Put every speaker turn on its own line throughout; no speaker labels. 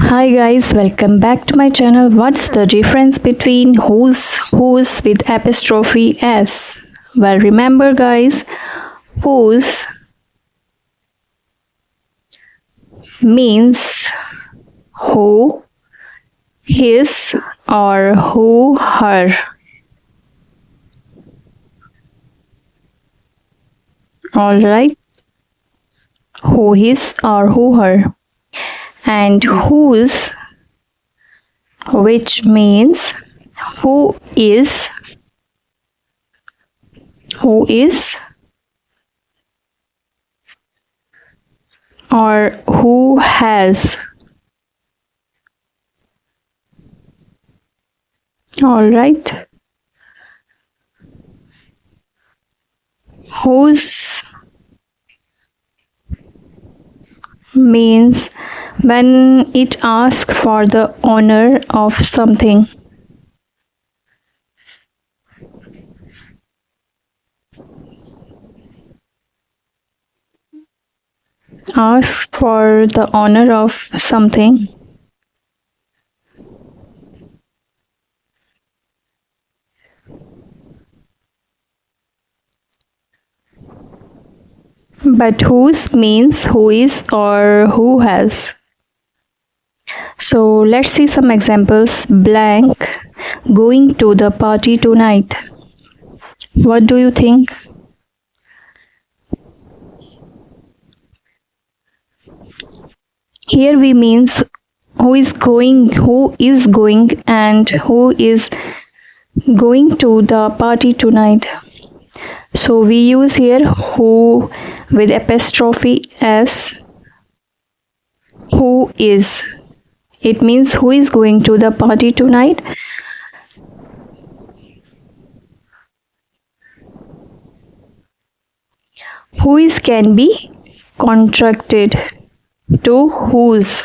Hi guys, welcome back to my channel. What's the difference between whose with apostrophe s? Well, remember guys, whose means who, his or who, her. Alright, who, his or who, her. And whose, which means who is or who has. All right, whose means when it asks for the owner of something. Asks for the owner of something. But whose means who is or who has. So let's see some examples. Blank going to the party tonight. What do you think? Here we means who is going and who is going to the party tonight. So we use here who with apostrophe s. Who is. It means who is going to the party tonight. Who is can be contracted to whose.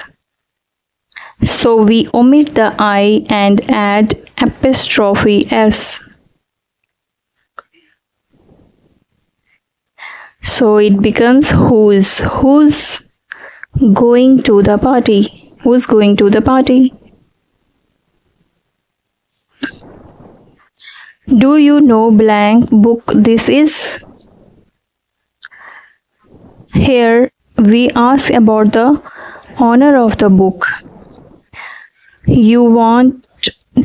So we omit the I and add apostrophe s. So it becomes whose. Who's going to the party? Who's going to the party? Do you know blank book this is? Here we ask about the owner of the book. You want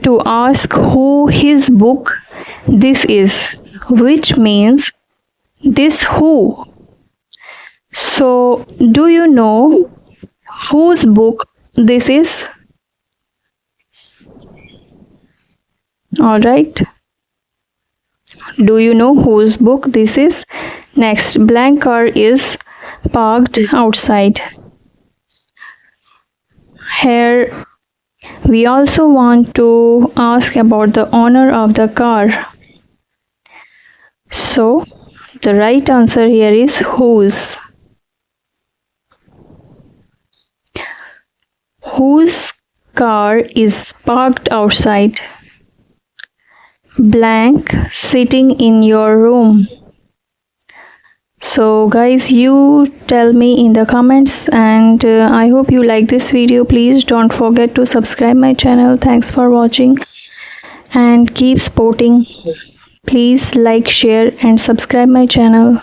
to ask who his book this is, which means this who. So do you know whose book this is? All right, do you know whose book this is? Next, blank car is parked outside. Here we also want to ask about the owner of the car. So the right answer here is whose. Whose car is parked outside? Blank sitting in your room. So guys, you tell me in the comments, and I hope you like this video. Please don't forget to subscribe my channel. Thanks for watching and keep supporting. Please like, share and subscribe my channel.